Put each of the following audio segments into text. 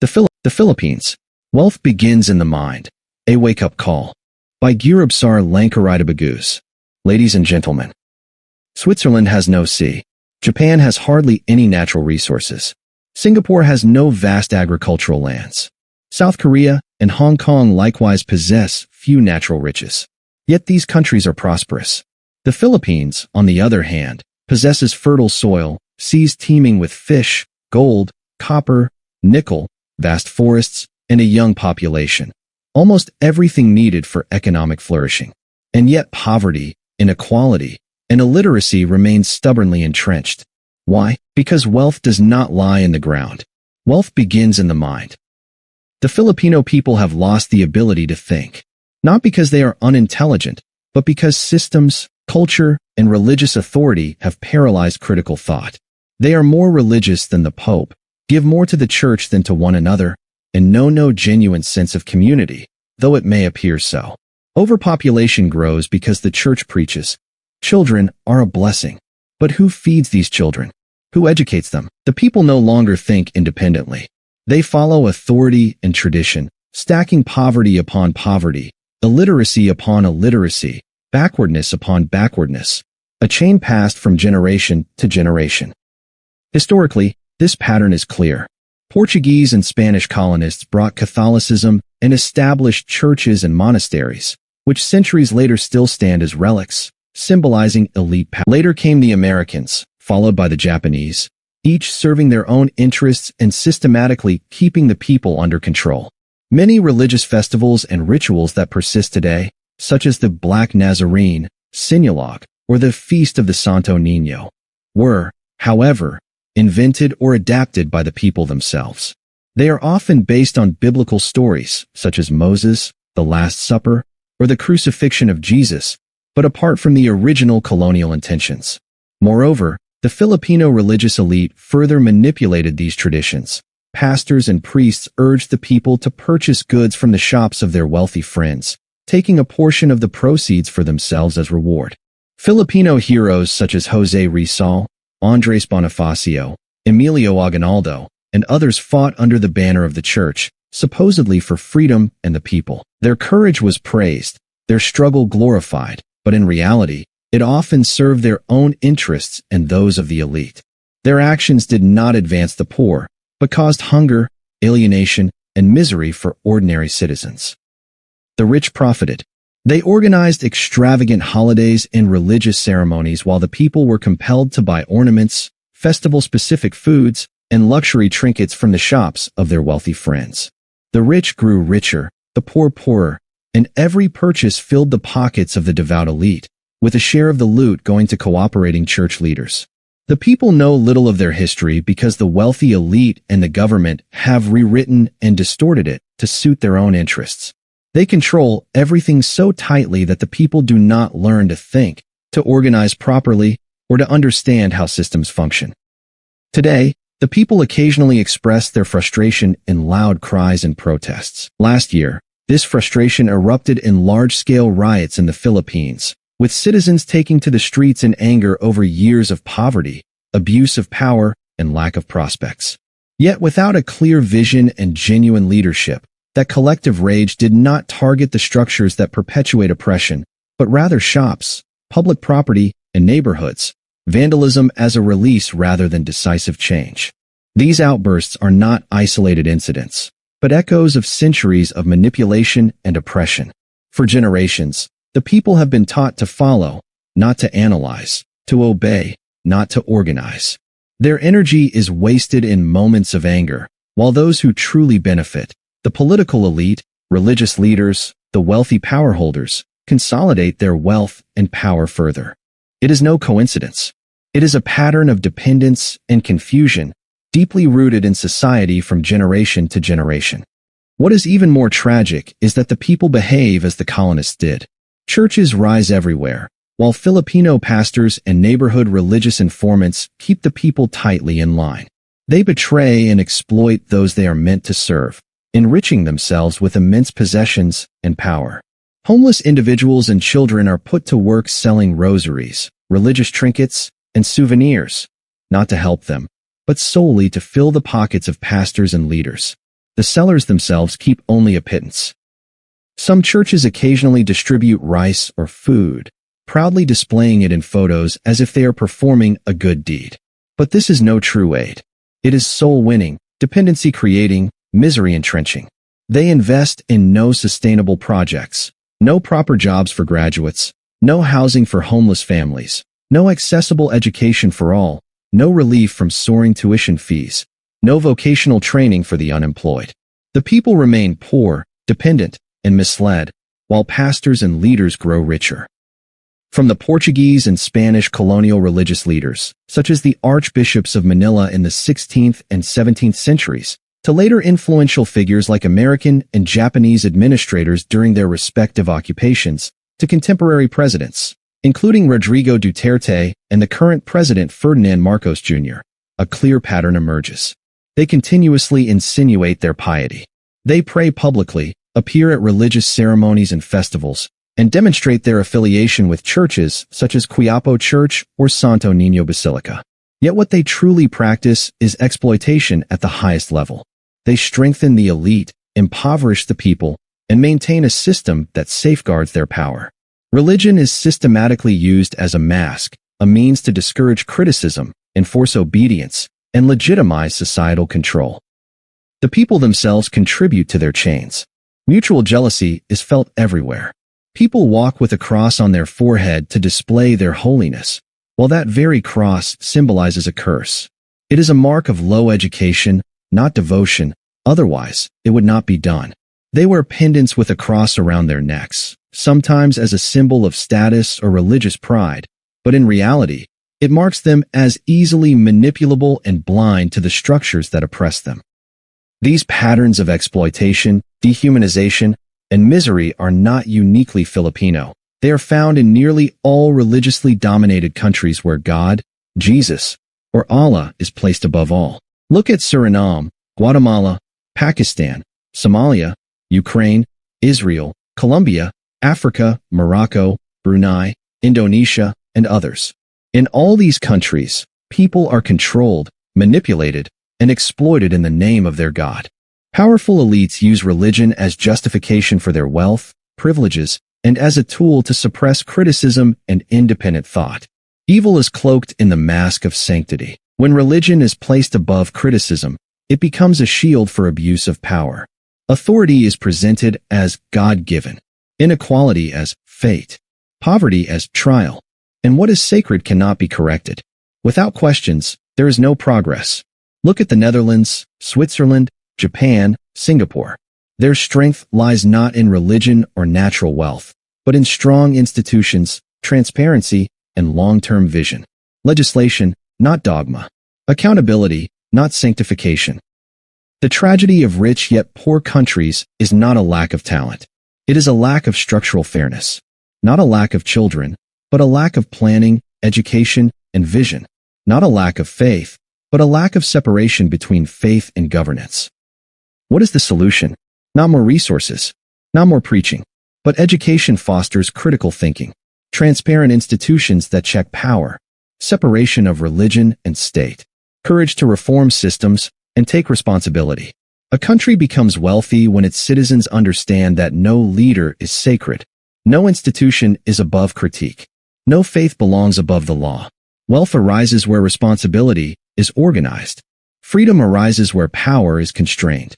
The Philippines. Wealth begins in the mind. A wake-up call. By Gurubsar Lankaritabagus. Ladies and gentlemen. Switzerland has no sea. Japan has hardly any natural resources. Singapore has no vast agricultural lands. South Korea and Hong Kong likewise possess few natural riches. Yet these countries are prosperous. The Philippines, on the other hand, possesses fertile soil, seas teeming with fish, gold, copper, nickel, vast forests, and a young population. Almost everything needed for economic flourishing. And yet poverty, inequality, and illiteracy remain stubbornly entrenched. Why? Because wealth does not lie in the ground. Wealth begins in the mind. The Filipino people have lost the ability to think. Not because they are unintelligent, but because systems, culture, and religious authority have paralyzed critical thought. They are more religious than the Pope, give more to the church than to one another, and know no genuine sense of community, though it may appear so. Overpopulation grows because the church preaches, children are a blessing. But who feeds these children? Who educates them? The people no longer think independently. They follow authority and tradition, stacking poverty upon poverty, illiteracy upon illiteracy, backwardness upon backwardness, a chain passed from generation to generation. Historically, this pattern is clear. Portuguese and Spanish colonists brought Catholicism and established churches and monasteries, which centuries later still stand as relics, symbolizing elite power. Later came the Americans, followed by the Japanese, each serving their own interests and systematically keeping the people under control. Many religious festivals and rituals that persist today, such as the Black Nazarene, Sinulog, or the Feast of the Santo Niño, were, however, invented or adapted by the people themselves. They are often based on biblical stories, such as Moses, the Last Supper, or the crucifixion of Jesus, but apart from the original colonial intentions. Moreover, the Filipino religious elite further manipulated these traditions. Pastors and priests urged the people to purchase goods from the shops of their wealthy friends, taking a portion of the proceeds for themselves as reward. Filipino heroes such as Jose Rizal, Andres Bonifacio, Emilio Aguinaldo, and others fought under the banner of the church, supposedly for freedom and the people. Their courage was praised, their struggle glorified, but in reality, it often served their own interests and those of the elite. Their actions did not advance the poor, but caused hunger, alienation, and misery for ordinary citizens. The rich profited. They organized extravagant holidays and religious ceremonies while the people were compelled to buy ornaments, festival-specific foods, and luxury trinkets from the shops of their wealthy friends. The rich grew richer, the poor poorer, and every purchase filled the pockets of the devout elite, with a share of the loot going to cooperating church leaders. The people know little of their history because the wealthy elite and the government have rewritten and distorted it to suit their own interests. They control everything so tightly that the people do not learn to think, to organize properly, or to understand how systems function. Today, the people occasionally express their frustration in loud cries and protests. Last year, this frustration erupted in large-scale riots in the Philippines, with citizens taking to the streets in anger over years of poverty, abuse of power, and lack of prospects. Yet without a clear vision and genuine leadership, that collective rage did not target the structures that perpetuate oppression, but rather shops, public property, and neighborhoods, vandalism as a release rather than decisive change. These outbursts are not isolated incidents, but echoes of centuries of manipulation and oppression. For generations, the people have been taught to follow, not to analyze, to obey, not to organize. Their energy is wasted in moments of anger, while those who truly benefit, the political elite, religious leaders, the wealthy power holders, consolidate their wealth and power further. It is no coincidence. It is a pattern of dependence and confusion, deeply rooted in society from generation to generation. What is even more tragic is that the people behave as the colonists did. Churches rise everywhere, while Filipino pastors and neighborhood religious informants keep the people tightly in line. They betray and exploit those they are meant to serve, enriching themselves with immense possessions and power. Homeless individuals and children are put to work selling rosaries, religious trinkets, and souvenirs, not to help them, but solely to fill the pockets of pastors and leaders. the sellers themselves keep only a pittance. Some churches occasionally distribute rice or food, proudly displaying it in photos as if they are performing a good deed. But this is no true aid. It is soul-winning, dependency-creating, misery-entrenching. They invest in no sustainable projects, no proper jobs for graduates, no housing for homeless families, no accessible education for all, no relief from soaring tuition fees, no vocational training for the unemployed. The people remain poor, dependent, and misled, while pastors and leaders grow richer. From the Portuguese and Spanish colonial religious leaders, such as the archbishops of Manila in the 16th and 17th centuries, to later influential figures like American and Japanese administrators during their respective occupations, to contemporary presidents, including Rodrigo Duterte and the current president Ferdinand Marcos Jr., a clear pattern emerges. They continuously insinuate their piety. They pray publicly, appear at religious ceremonies and festivals, and demonstrate their affiliation with churches such as Quiapo Church or Santo Niño Basilica. Yet what they truly practice is exploitation at the highest level. They strengthen the elite, impoverish the people, and maintain a system that safeguards their power. Religion is systematically used as a mask, a means to discourage criticism, enforce obedience, and legitimize societal control. The people themselves contribute to their chains. Mutual jealousy is felt everywhere. People walk with a cross on their forehead to display their holiness, while that very cross symbolizes a curse. It is a mark of low education, not devotion, otherwise it would not be done. They wear pendants with a cross around their necks, sometimes as a symbol of status or religious pride, but in reality, it marks them as easily manipulable and blind to the structures that oppress them. These patterns of exploitation, dehumanization, and misery are not uniquely Filipino. They are found in nearly all religiously dominated countries where God, Jesus, or Allah is placed above all. Look at Suriname, Guatemala, Pakistan, Somalia, Ukraine, Israel, Colombia, Africa, Morocco, Brunei, Indonesia, and others. In all these countries, people are controlled, manipulated, and exploited in the name of their God. Powerful elites use religion as justification for their wealth, privileges, and as a tool to suppress criticism and independent thought. Evil is cloaked in the mask of sanctity. When religion is placed above criticism, it becomes a shield for abuse of power. Authority is presented as God-given, inequality as fate, poverty as trial, and what is sacred cannot be corrected. Without questions, there is no progress. Look at the Netherlands, Switzerland, Japan, Singapore. Their strength lies not in religion or natural wealth, but in strong institutions, transparency, and long-term vision. Legislation, not dogma. Accountability, not sanctification. The tragedy of rich yet poor countries is not a lack of talent. It is a lack of structural fairness. Not a lack of children, but a lack of planning, education, and vision. Not a lack of faith, but a lack of separation between faith and governance. What is the solution? Not more resources, not more preaching, but education fosters critical thinking, transparent institutions that check power, separation of religion and state, courage to reform systems and take responsibility. A country becomes wealthy when its citizens understand that no leader is sacred, no institution is above critique, no faith belongs above the law. Wealth arises where responsibility is organized. Freedom arises where power is constrained.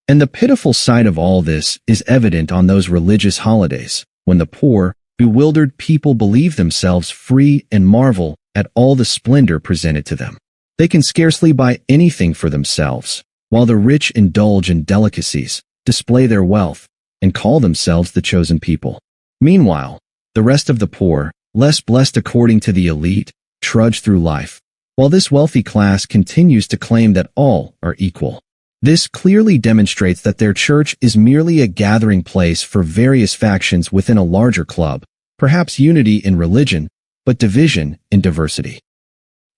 And the pitiful sight of all this is evident on those religious holidays, when the poor, bewildered people believe themselves free and marvel at all the splendor presented to them. They can scarcely buy anything for themselves, while the rich indulge in delicacies, display their wealth, and call themselves the chosen people. Meanwhile, the rest of the poor, less blessed according to the elite, trudge through life, while this wealthy class continues to claim that all are equal. This clearly demonstrates that their church is merely a gathering place for various factions within a larger club, perhaps unity in religion, but division in diversity.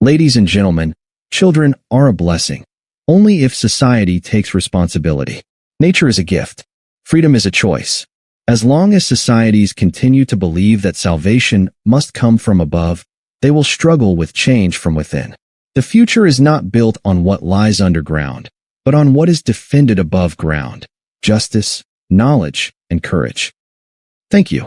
Ladies and gentlemen, children are a blessing, only if society takes responsibility. Nature is a gift. Freedom is a choice. As long as societies continue to believe that salvation must come from above, they will struggle with change from within. The future is not built on what lies underground, but on what is defended above ground: justice, knowledge, and courage. Thank you.